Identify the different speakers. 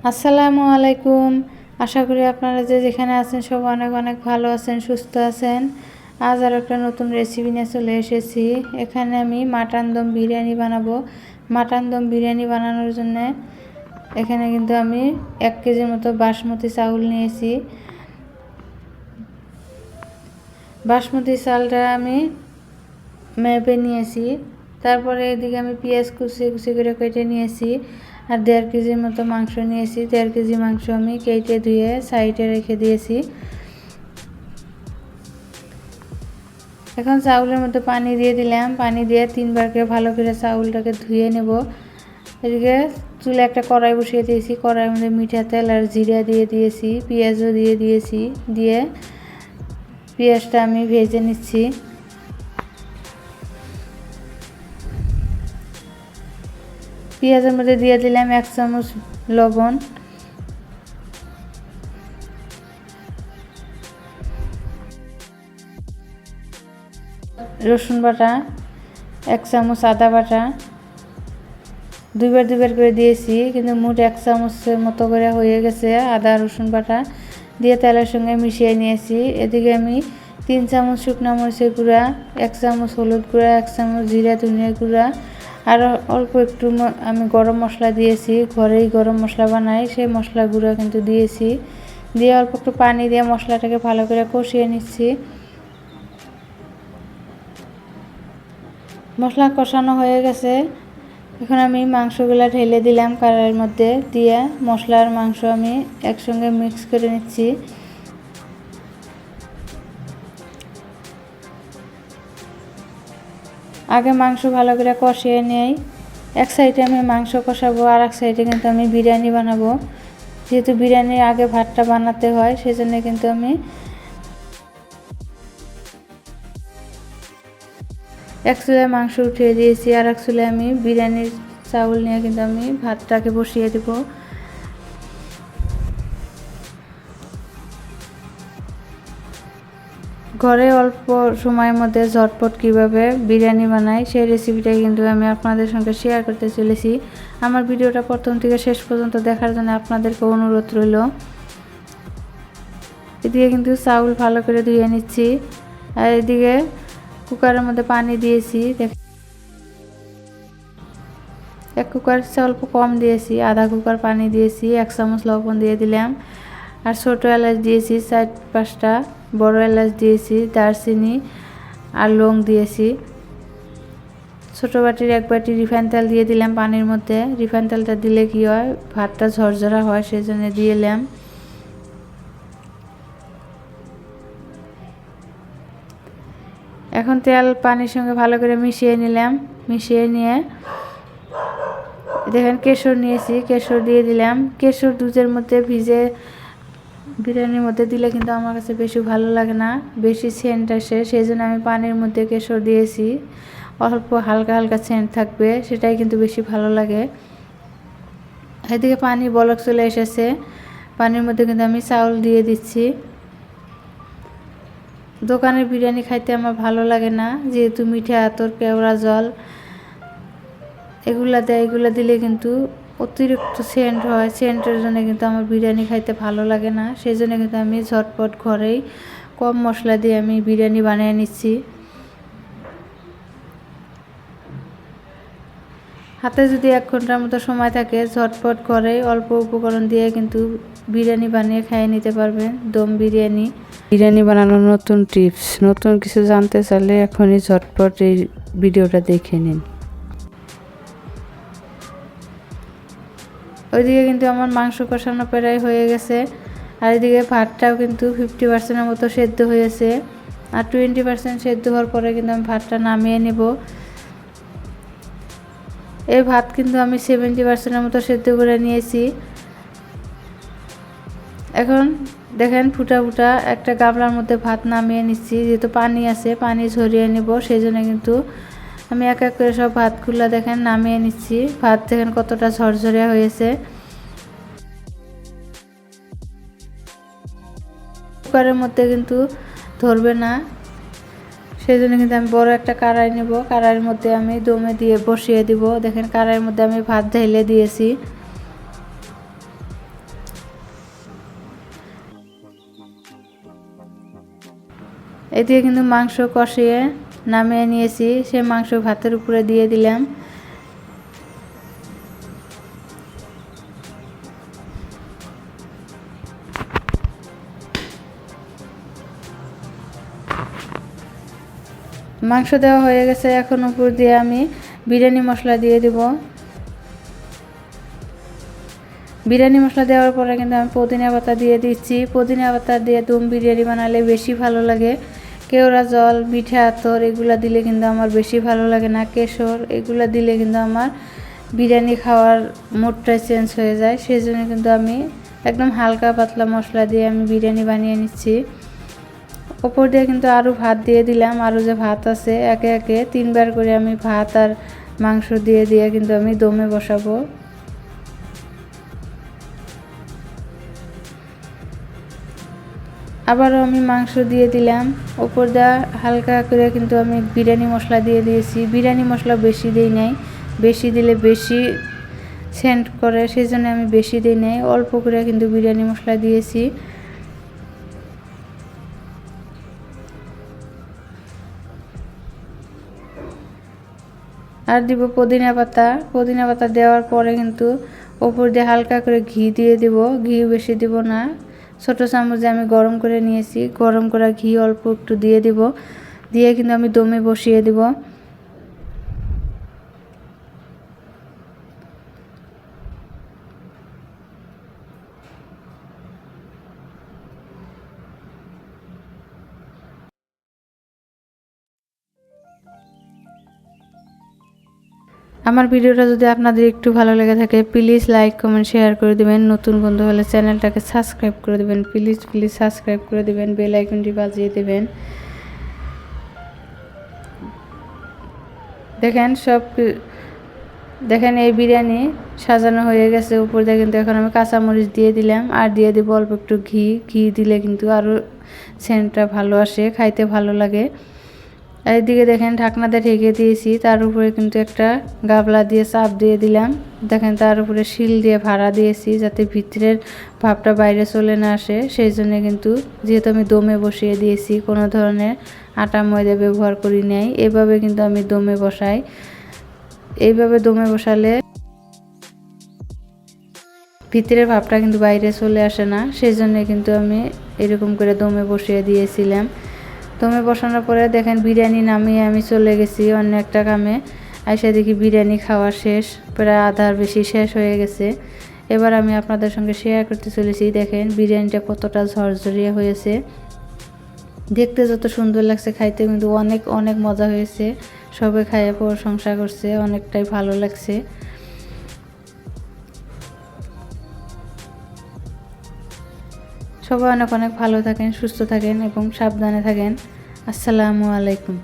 Speaker 1: আসসালামু আলাইকুম। আশা করি আপনারা যেখানে আছেন সব অনেক অনেক ভালো আছেন, সুস্থ আছেন। আজ আর একটা নতুন রেসিপি নিয়ে চলে এসেছি। এখানে আমি মাটন দম বিরিয়ানি বানাবো। মাটন দম বিরিয়ানি বানানোর জন্য এখানে কিন্তু আমি 1 কেজির মতো বাসমতি চাউল নিয়েছি। বাসমতি চালটা আমি মেপে নিয়েছি। তারপরে এদিকে আমি পেঁয়াজ কুচি কুচি করে কেটে নিয়েছি। আর 1.5 কেজির মতো মাংস নিয়েছি। 1.5 কেজি মাংস আমি কেটে ধুয়ে সাইডে রেখে দিয়েছি। এখন চাউলের মধ্যে পানি দিয়ে দিলাম। পানি দিয়ে 3 বার করে ভালো করে চাউলটাকে ধুয়ে নেব। এদিকে চুলে একটা কড়াই বসিয়ে দিয়েছি। কড়াইয়ের মধ্যে মিঠা তেল আর জিরা দিয়ে দিয়েছি, পেঁয়াজও দিয়ে দিয়েছি। দিয়ে পেঁয়াজটা আমি ভেজে নিচ্ছি। পেঁয়াজের মধ্যে দিয়ে দিলাম 1 চামচ লবণ, রসুন বাটা, 1 চামচ আদা বাটা, দুইবার করে দিয়েছি, কিন্তু মোট 1 চামচের মতো করে হয়ে গেছে আদা রসুন বাটা। দিয়ে তেলের সঙ্গে মিশিয়ে নিয়েছি। এদিকে আমি 3 চামচ শুকনো মরিচের গুঁড়া, 1 চামচ হলুদ গুঁড়া, 1 চামচ জিরা ধনিয়া গুঁড়া আর অল্প একটু আমি গরম মশলা দিয়েছি। ঘরেই গরম মশলা বানাই, সেই মশলা গুঁড়া কিন্তু দিয়েছি। দিয়ে অল্প একটু পানি দিয়ে মশলাটাকে ভালো করে কষিয়ে নিচ্ছি। মশলা কষানো হয়ে গেছে। এখন আমি মাংসগুলা ঢেলে দিলাম কড়াইয়ের মধ্যে। দিয়ে মশলা আর মাংস আমি একসঙ্গে মিক্স করে নিচ্ছি। আগে মাংস ভালো করে কষিয়ে নেই। এক সাইডে আমি মাংস কষাবো, আর এক সাইডে কিন্তু আমি বিরিয়ানি বানাবো। যেহেতু বিরিয়ানির আগে ভাতটা বানাতে হয়, সেজন্য কিন্তু আমি এক চুলায় মাংস উঠিয়ে দিয়েছি, আর এক চুলায় আমি বিরিয়ানির চাউল নিয়ে কিন্তু আমি ভাতটাকে বসিয়ে দেব। ঘরে অল্প সময়ের মধ্যে ঝটপট কিভাবে বিরিয়ানি বানাই সেই রেসিপিটাই কিন্তু আমি আপনাদের সঙ্গে শেয়ার করতে চলেছি। আমার ভিডিওটা প্রথম থেকে শেষ পর্যন্ত দেখার জন্য আপনাদেরকে অনুরোধ রইল। এদিকে কিন্তু চাউল ভালো করে ধুয়ে নিচ্ছি, আর এদিকে কুকারের মধ্যে পানি দিয়েছি। 1 কুকার অল্প কম দিয়েছি, আধা কুকার পানি দিয়েছি। 1 চামচ লবণ দিয়ে দিলাম, আর ছোটো এলাচ দিয়েছি 4-5টা, বড় এলাচ দিয়েছি, দারচিনি আর লং দিয়েছি। ছোটো বাটির 1 বাটি রিফাইন তেল দিয়ে দিলাম পানির মধ্যে। রিফাইন তেলটা দিলে কি হয়, ভাতটা ঝরঝরা হয়, সেই জন্য দিয়ে দিলাম। এখন তেল পানির সঙ্গে ভালো করে মিশিয়ে নিলাম। মিশিয়ে নিয়ে দেখেন কেশর নিয়েছি, কেশর দিয়ে দিলাম। কেশর দুধের মধ্যে ভিজে বিরিয়ানির মধ্যে দিলে কিন্তু আমার কাছে বেশি ভালো লাগে না, বেশি সেন্ট আসে, সেই জন্য আমি পানির মধ্যে কেশর দিয়েছি। অল্প হালকা হালকা সেন্ট থাকবে, সেটাই কিন্তু বেশি ভালো লাগে। এদিকে পানি বলক চলে এসেছে। পানির মধ্যে কিন্তু আমি চাউল দিয়ে দিচ্ছি। দোকানের বিরিয়ানি খাইতে আমার ভালো লাগে না, যেহেতু মিঠা আতর কেওড়া জল এগুলা দেয়। এগুলা দিলে কিন্তু অতিরিক্ত সেন্ট হয়, সেন্টের জন্য কিন্তু আমার বিরিয়ানি খাইতে ভালো লাগে না। সেই জন্য কিন্তু আমি ঝটপট ঘরেই কম মশলা দিয়ে আমি বিরিয়ানি বানিয়ে নিচ্ছি। হাতে যদি 1 ঘন্টার মতো সময় থাকে, ঝটপট ঘরেই অল্প উপকরণ দিয়ে কিন্তু বিরিয়ানি বানিয়ে খেয়ে নিতে পারবেন, দম বিরিয়ানি। বিরিয়ানি বানানোর নতুন টিপস, নতুন কিছু জানতে চাইলে এখনই ঝটপট এই ভিডিওটা দেখে নিন। ওইদিকে কিন্তু আমার মাংস কষানো প্রায় হয়ে গেছে, আর এদিকে ভাতটাও কিন্তু 50%-এর মতো সেদ্ধ হয়েছে। আর 20% সেদ্ধ হওয়ার পরে কিন্তু আমি ভাতটা নামিয়ে নেব। এই ভাত কিন্তু আমি 70%-এর মতো সেদ্ধ করে নিয়েছি। এখন দেখেন ফুটা ফুটা একটা গামলার মধ্যে ভাত নামিয়ে নিচ্ছি। যেহেতু পানি আছে, পানি ঝরিয়ে নেব, সেই জন্য কিন্তু আমি এক এক করে সব ভাতগুলো দেখেন নামিয়ে নিচ্ছি। ভাত দেখেন কতটা ঝরঝরে হয়েছে। কুকারের মধ্যে কিন্তু ধরবে না, সেই জন্য কিন্তু আমি বড় একটা কড়াই নেব। কড়াইয়ের মধ্যে আমি দমে দিয়ে বসিয়ে দিব। দেখেন কড়াইয়ের মধ্যে আমি ভাত ঢেলে দিয়েছি। এদিকে কিন্তু মাংস কষিয়ে নামিয়ে নিয়েছি, সে মাংস ভাতের উপরে দিয়ে দিলাম। মাংস দেওয়া হয়ে গেছে, এখন উপর দিয়ে আমি বিরিয়ানি মশলা দিয়ে দিব। বিরিয়ানি মশলা দেওয়ার পরে কিন্তু আমি পুদিনা পাতা দিয়ে দিচ্ছি। পুদিনা পাতা দিয়ে দম বিরিয়ানি বানালে বেশি ভালো লাগে। কেওড়া জল, মিঠা আতর এগুলা দিলে কিন্তু আমার বেশি ভালো লাগে না। কেশর এগুলা দিলে কিন্তু আমার বিরিয়ানি খাওয়ার মুডটাই চেঞ্জ হয়ে যায়। সেই জন্য কিন্তু আমি একদম হালকা পাতলা মশলা দিয়ে আমি বিরিয়ানি বানিয়ে নিচ্ছি। ওপর দিয়ে কিন্তু আরও ভাত দিয়ে দিলাম। আরও যে ভাত আছে একে একে 3 বার করে আমি ভাত আর মাংস দিয়ে কিন্তু আমি দমে বসাবো। আবারও আমি মাংস দিয়ে দিলাম। ওপর দিয়ে হালকা করে কিন্তু আমি বিরিয়ানি মশলা দিয়ে দিয়েছি। বিরিয়ানি মশলা বেশি দিই নাই, বেশি দিলে বেশি সেন্ট করে, সেই জন্য আমি বেশি দিই নাই, অল্প করে কিন্তু বিরিয়ানি মশলা দিয়েছি। আর দিব পুদিনা পাতা। পুদিনা পাতা দেওয়ার পরে কিন্তু ওপর দিয়ে হালকা করে ঘি দিয়ে দিব। ঘি বেশি দিব না, ছোট চামচে আমি গরম করে নিয়েছি। গরম করা ঘি অল্প একটু দিয়ে দিব, দিয়ে কিন্তু আমি দমে বসিয়ে দিব। আমার ভিডিওটা যদি আপনাদের একটু ভালো লেগে থাকে প্লিজ লাইক কমেন্ট শেয়ার করে দিবেন। নতুন বন্ধু হলে চ্যানেলটাকে সাবস্ক্রাইব করে দিবেন। প্লিজ সাবস্ক্রাইব করে দিবেন, বেল আইকনটি বাজিয়ে দিবেন। দেখেন এই বিরিয়ানি সাজানো হয়ে গেছে। উপর দিয়ে কিন্তু এখন আমি কাঁচামরিচ দিয়ে দিলাম, আর দিয়ে দিব অল্প একটু ঘি। ঘি দিলে কিন্তু আরও সেন্টটা ভালো আসে, খাইতে ভালো লাগে। এইদিকে দেখেন ঢাকনা দিয়ে ঢেকে দিয়েছি, তার উপরে কিন্তু একটা গাবলা দিয়ে চাপ দিয়ে দিলাম। দেখেন তার উপরে শিল দিয়ে ভাড়া দিয়েছি যাতে ভিতরের ভাবটা বাইরে চলে না আসে। সেই জন্য কিন্তু যেহেতু আমি দমে বসিয়ে দিয়েছি, কোনো ধরনের আটা ময়দা ব্যবহার করি নাই। এভাবে কিন্তু আমি দমে বসাই। এইভাবে দমে বসালে ভিতরের ভাবটা কিন্তু বাইরে চলে আসে না, সেই জন্য কিন্তু আমি এরকম করে দমে বসিয়ে দিয়েছিলাম। দমে বসানোর পরে দেখেন বিরিয়ানি নামিয়ে আমি চলে গেছি অন্য একটা কামে। আইসা দেখি বিরিয়ানি খাওয়া শেষ, প্রায় আধার বেশি শেষ হয়ে গেছে। এবার আমি আপনাদের সঙ্গে শেয়ার করতে চলেছি। দেখেন বিরিয়ানিটা কতটা ঝরঝরিয়া হয়েছে, দেখতে যত সুন্দর লাগছে, খাইতে কিন্তু অনেক অনেক মজা হয়েছে। সবাই খাইয়ে প্রশংসা করছে, অনেকটাই ভালো লাগছে। সবাই অনেক অনেক ভালো থাকেন, সুস্থ থাকেন এবং সাবধানে থাকেন। আসসালামু আলাইকুম।